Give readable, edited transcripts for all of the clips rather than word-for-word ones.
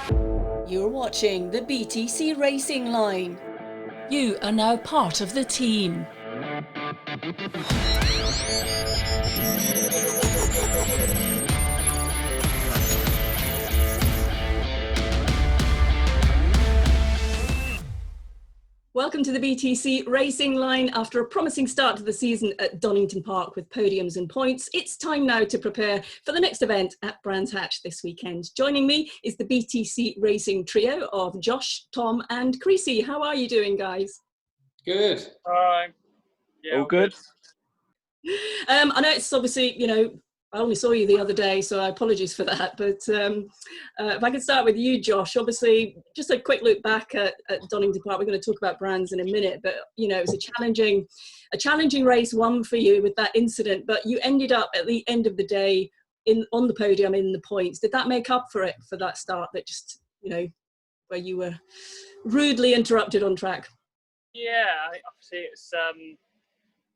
You're watching the BTC Racing Line. You are now part of the team. Welcome to the BTC Racing Line. After a promising start to the season at Donington Park with podiums and points, it's time now to prepare for the next event at Brands Hatch this weekend. Joining me is the BTC Racing trio of Josh, Tom and Creasy. How are you doing, guys? Good. Yeah, all good. I know it's obviously, I only saw you the other day, so apologies for that. But if I could start with you, Josh, obviously, just a quick look back at Donington Park. We're going to talk about Brands in a minute, but it was a challenging race one for you with that incident. But you ended up at the end of the day on the podium in the points. Did that make up for it for that start that just where you were rudely interrupted on track? Yeah, obviously it's.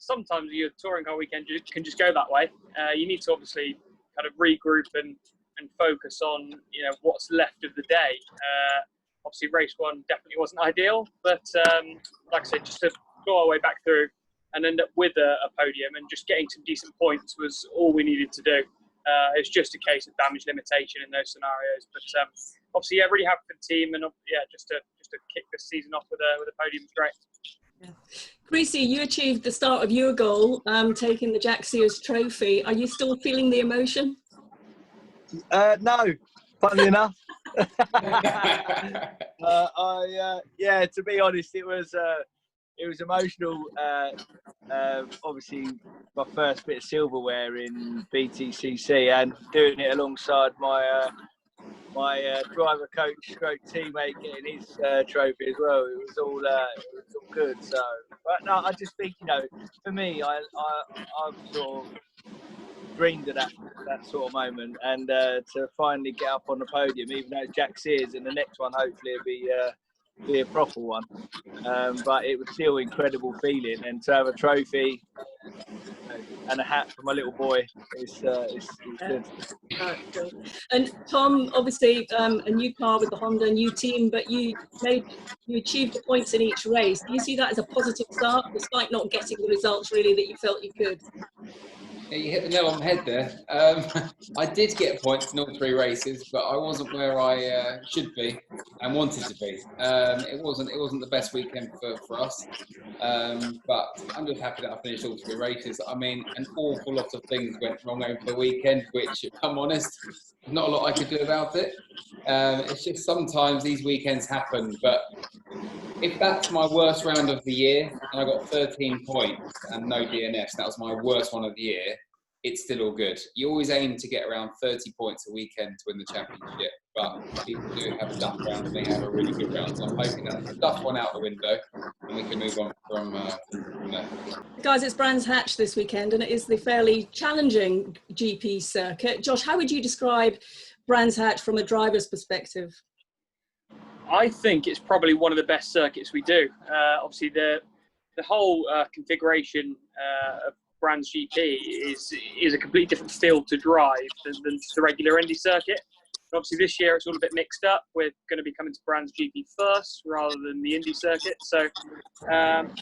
Sometimes your touring car weekend can just go that way. You need to obviously kind of regroup and focus on what's left of the day. Obviously race one definitely wasn't ideal, but like I said, just to go our way back through and end up with a podium and just getting some decent points was all we needed to do. It's just a case of damage limitation in those scenarios. But obviously, really happy for the team, and just to kick this season off with a podium is great. Yeah. Creasy, you achieved the start of your goal, taking the Jack Sears trophy. Are you still feeling the emotion? No, funnily enough. To be honest, it was emotional. Obviously, my first bit of silverware in BTCC and doing it alongside my driver coach stroke teammate getting his trophy as well. It was all good. So, but no, I just think for me, I've sort of dreamed of that sort of moment, and to finally get up on the podium, even though it's Jack Sears, and the next one hopefully will be a proper one. But it was still an incredible feeling, and to have a trophy and a hat for my little boy is good. And Tom, obviously a new car with the Honda, new team, but you achieved the points in each race. Do you see that as a positive start, despite not getting the results really that you felt you could? Yeah, you hit the nail on the head there. I did get points in all three races, but I wasn't where I should be and wanted to be. It wasn't the best weekend for us, but I'm just happy that I finished all three races. I mean, an awful lot of things went wrong over the weekend, which, if I'm honest, not a lot I could do about it. It's just sometimes these weekends happen, but if that's my worst round of the year, and I got 13 points and no DNFs, that was my worst one of the year, it's still all good. You always aim to get around 30 points a weekend to win the championship, but people do have duff rounds and they have a really good round. So I'm hoping that the duff one out the window and we can move on from there. Guys, it's Brands Hatch this weekend, and it is the fairly challenging GP circuit. Josh, how would you describe Brands Hatch from a driver's perspective? I think it's probably one of the best circuits we do. Obviously, the whole configuration of Brands GP is a completely different feel to drive than just the regular Indy circuit. And obviously, this year it's all a bit mixed up. We're going to be coming to Brands GP first rather than the Indy circuit. So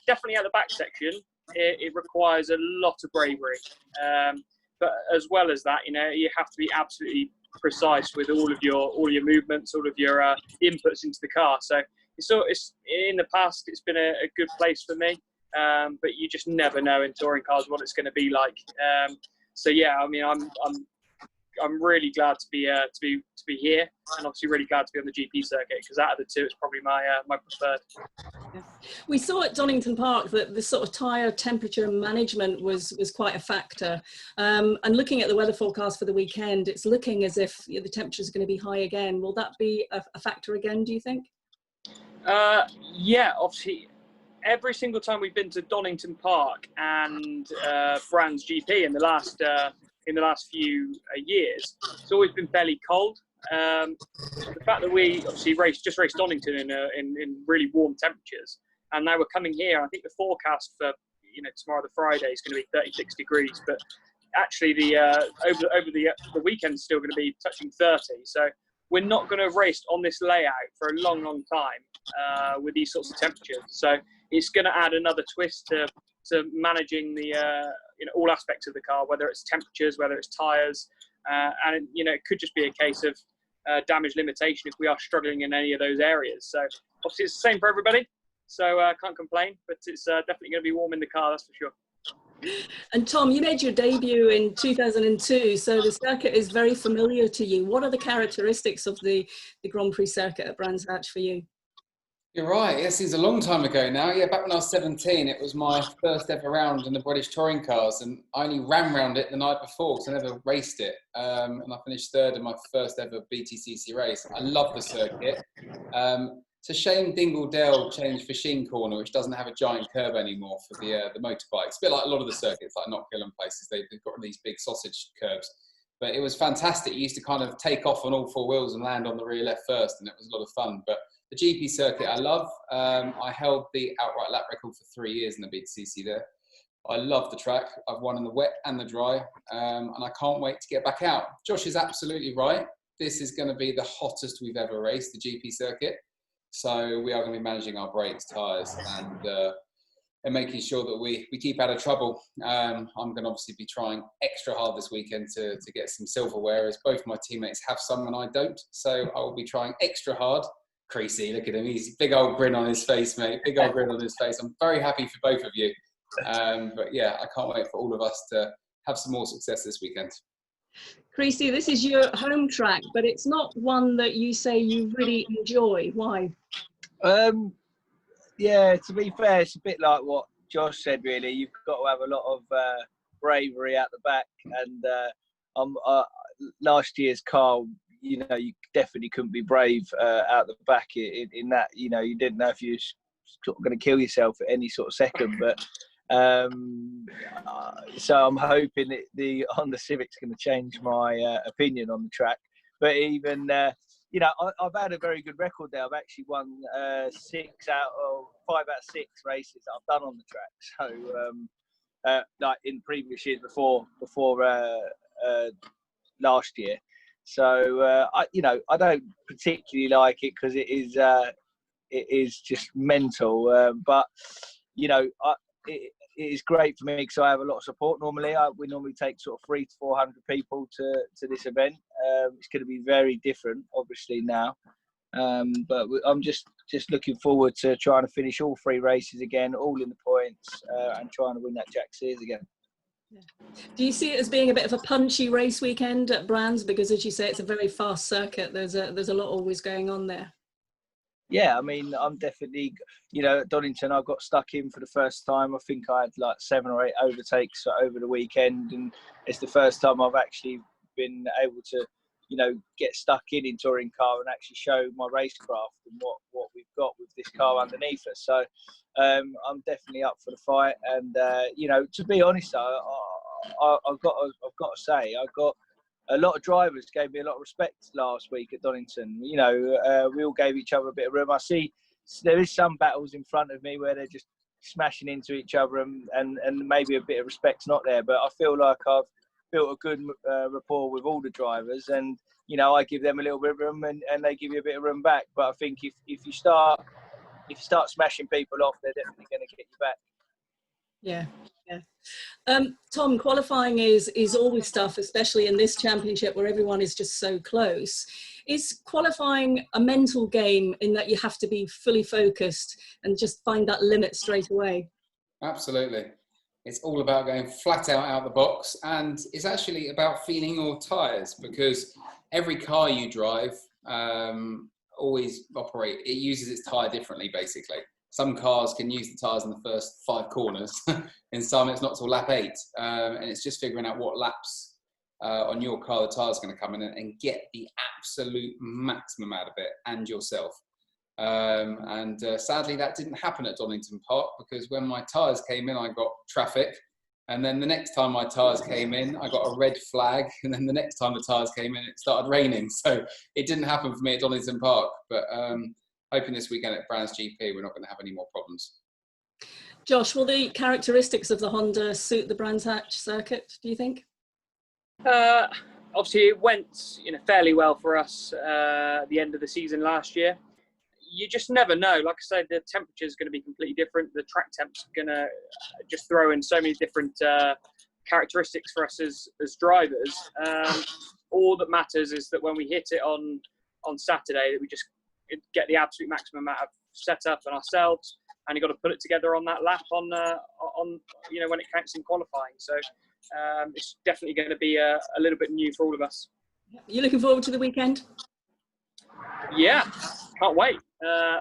definitely at the back section, it requires a lot of bravery. But as well as that, you have to be absolutely precise with all your movements, all of your inputs into the car. So it's in the past it's been a good place for me, but you just never know in touring cars what it's going to be like. So yeah, I mean, I'm really glad to be here, and obviously really glad to be on the GP circuit, because out of the two, it's probably my preferred. We saw at Donington Park that the sort of tyre temperature management was quite a factor. And looking at the weather forecast for the weekend, it's looking as if the temperatures are going to be high again. Will that be a factor again, do you think? Yeah, obviously, every single time we've been to Donington Park and Brands GP in the last few years, it's always been fairly cold. The fact that we obviously raced Donington in really warm temperatures, and now we're coming here. I think the forecast for tomorrow, the Friday, is going to be 36 degrees, but actually the over the weekend is still going to be touching 30. So we're not going to have raced on this layout for a long, long time with these sorts of temperatures. So it's going to add another twist to managing the all aspects of the car, whether it's temperatures, whether it's tyres, and it could just be a case of damage limitation if we are struggling in any of those areas. So obviously it's the same for everybody, so can't complain, but it's definitely going to be warm in the car, that's for sure. And Tom, you made your debut in 2002, so the circuit is very familiar to you. What are the characteristics of the Grand Prix circuit at Brands Hatch for you? You're right. Yes, it's a long time ago now. Yeah, back when I was 17, it was my first ever round in the British touring cars, and I only ran round it the night before because I never raced it. And I finished third in my first ever BTCC race. I love the circuit. It's a shame Dingledale changed for Sheen Corner, which doesn't have a giant curve anymore for the motorbikes. A bit like a lot of the circuits, like Knockhill and places, they've got these big sausage curves. But it was fantastic. You used to kind of take off on all four wheels and land on the rear left first, and it was a lot of fun. But the GP circuit I love. I held the outright lap record for 3 years in the BTCC there. I love the track. I've won in the wet and the dry, and I can't wait to get back out. Josh is absolutely right. This is going to be the hottest we've ever raced, the GP circuit. So we are going to be managing our brakes, tyres, and making sure that we keep out of trouble. I'm going to obviously be trying extra hard this weekend to get some silverware, as both my teammates have some and I don't. So I will be trying extra hard. Creasy, look at him. He's big old grin on his face, mate. Big old grin on his face. I'm very happy for both of you. But yeah, I can't wait for all of us to have some more success this weekend. Creasy, this is your home track, but it's not one that you say you really enjoy. Why? Yeah, to be fair, it's a bit like what Josh said, really. You've got to have a lot of bravery out the back. And last year's car, you definitely couldn't be brave out the back in that, you didn't know if you were sort of going to kill yourself at any sort of second. But so I'm hoping that the Honda Civic's going to change my opinion on the track. But even, I've had a very good record there. I've actually won 5 out of 6 races that I've done on the track. So, like in previous years before last year. So, I don't particularly like it because it is just mental. But, it is great for me because I have a lot of support normally. We normally take sort of 300 to 400 people to this event. It's going to be very different, obviously, now. But I'm just looking forward to trying to finish all 3 races again, all in the points, and trying to win that Jack Sears again. Yeah. Do you see it as being a bit of a punchy race weekend at Brands? Because as you say, it's a very fast circuit. There's a lot always going on there. Yeah, I mean, I'm definitely, at Donington, I got stuck in for the first time. I think I had like 7 or 8 overtakes over the weekend, and it's the first time I've actually been able to, get stuck in touring car and actually show my racecraft and what we've got with this car underneath us. So I'm definitely up for the fight. And to be honest, I've got to say, I got a lot of drivers gave me a lot of respect last week at Donington. We all gave each other a bit of room. I see there is some battles in front of me where they're just smashing into each other, and maybe a bit of respect's not there. But I feel like I've built a good rapport with all the drivers, and I give them a little bit of room, and they give you a bit of room back. But I think if you start smashing people off, they're definitely going to get you back. Yeah. Tom, qualifying is always tough, especially in this championship where everyone is just so close. Is qualifying a mental game in that you have to be fully focused and just find that limit straight away? Absolutely. It's all about going flat out the box, and it's actually about feeling your tyres, because every car you drive always it uses its tyre differently, basically. Some cars can use the tyres in the first 5 corners, and some it's not till lap 8. And it's just figuring out what laps on your car the tyres are going to come in and get the absolute maximum out of it and yourself. Sadly, that didn't happen at Donington Park, because when my tyres came in, I got traffic. And then the next time my tyres came in, I got a red flag. And then the next time the tyres came in, it started raining. So it didn't happen for me at Donington Park. But hoping this weekend at Brands GP, we're not going to have any more problems. Josh, will the characteristics of the Honda suit the Brands Hatch circuit, do you think? obviously it went fairly well for us at the end of the season last year. You just never know. Like I said, the temperature is going to be completely different. The track temp's going to just throw in so many different characteristics for us as drivers. All that matters is that when we hit it on Saturday, that we just get the absolute maximum amount of setup and ourselves, and you've got to put it together on that lap on when it counts in qualifying. So it's definitely going to be a little bit new for all of us. You looking forward to the weekend? Yeah, can't wait. I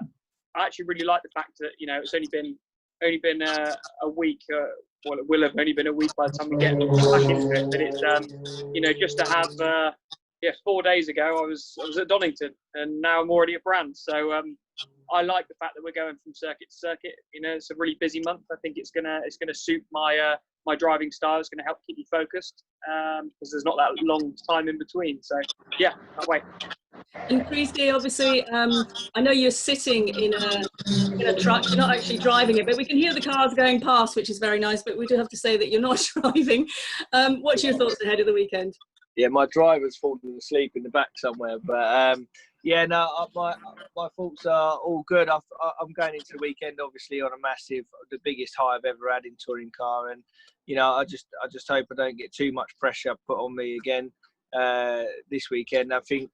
actually really like the fact that it's only been a week. Well, it will have only been a week by the time we get back into it. But it's just to have 4 days ago I was at Donington, and now I'm already at Brands. So I like the fact that we're going from circuit to circuit. It's a really busy month. I think it's gonna suit my driving style. It's gonna help keep me focused because there's not that long time in between. So yeah, can't wait. And Christy, obviously, I know you're sitting in a truck. You're not actually driving it, but we can hear the cars going past, which is very nice. But we do have to say that you're not driving. What's your thoughts ahead of the weekend? Yeah, my driver's fallen asleep in the back somewhere, but my thoughts are all good. I'm going into the weekend obviously on the biggest high I've ever had in touring car, and I just hope I don't get too much pressure put on me again this weekend. I think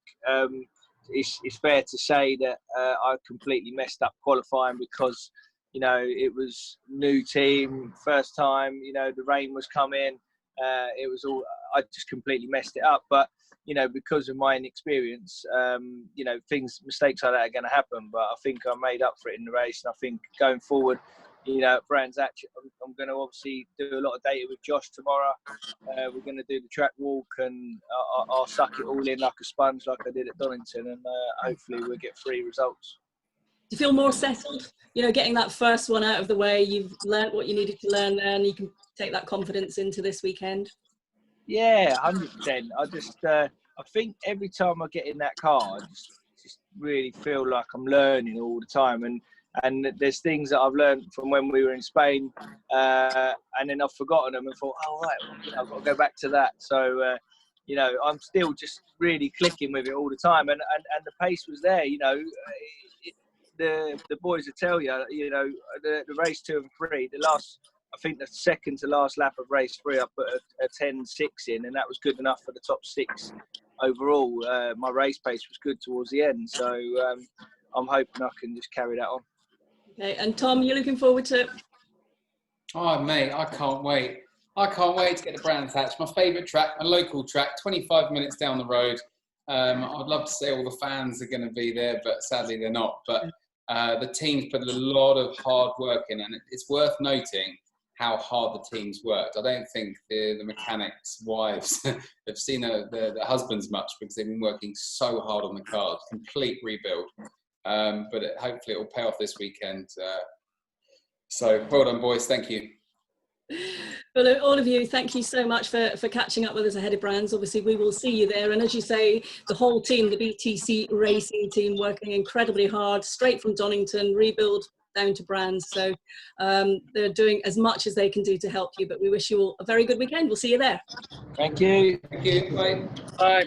it's fair to say that I completely messed up qualifying because it was new team, first time. The rain was coming. It was all. I just completely messed it up. But because of my inexperience, mistakes like that are going to happen. But I think I made up for it in the race, and I think going forward, Brands Hatch, I'm going to obviously do a lot of data with Josh tomorrow. We're going to do the track walk, and I'll suck it all in like a sponge, like I did at Donington, and hopefully we'll get 3 results. Do you feel more settled? Getting that first one out of the way, you've learnt what you needed to learn there, and you can take that confidence into this weekend. Yeah, 100%. I think every time I get in that car, I just really feel like I'm learning all the time, and there's things that I've learned from when we were in Spain, and then I've forgotten them and thought, oh right, I've got to go back to that. So I'm still just really clicking with it all the time, and the pace was there. The boys will tell you, the race 2 and 3, I think the second to last lap of race 3, I put a 10.6 in, and that was good enough for the top 6 overall. My race pace was good towards the end, so I'm hoping I can just carry that on. Okay, and Tom, you're looking forward to it? Oh, mate, I can't wait. I can't wait to get to Brands Hatch. My favourite track, my local track, 25 minutes down the road. I'd love to say all the fans are going to be there, but sadly they're not. But the team's put a lot of hard work in, and it's worth noting how hard the team's worked. I don't think the mechanics' wives have seen the husbands much because they've been working so hard on the cars. Complete rebuild. But hopefully it will pay off this weekend. So well done, boys. Thank you. Well, all of you, thank you so much for catching up with us ahead of Brands. Obviously, we will see you there. And as you say, the whole team, the BTC Racing team, working incredibly hard, straight from Donington, rebuild down to Brands. So they're doing as much as they can do to help you. But we wish you all a very good weekend. We'll see you there. Thank you. Thank you. Bye. Bye.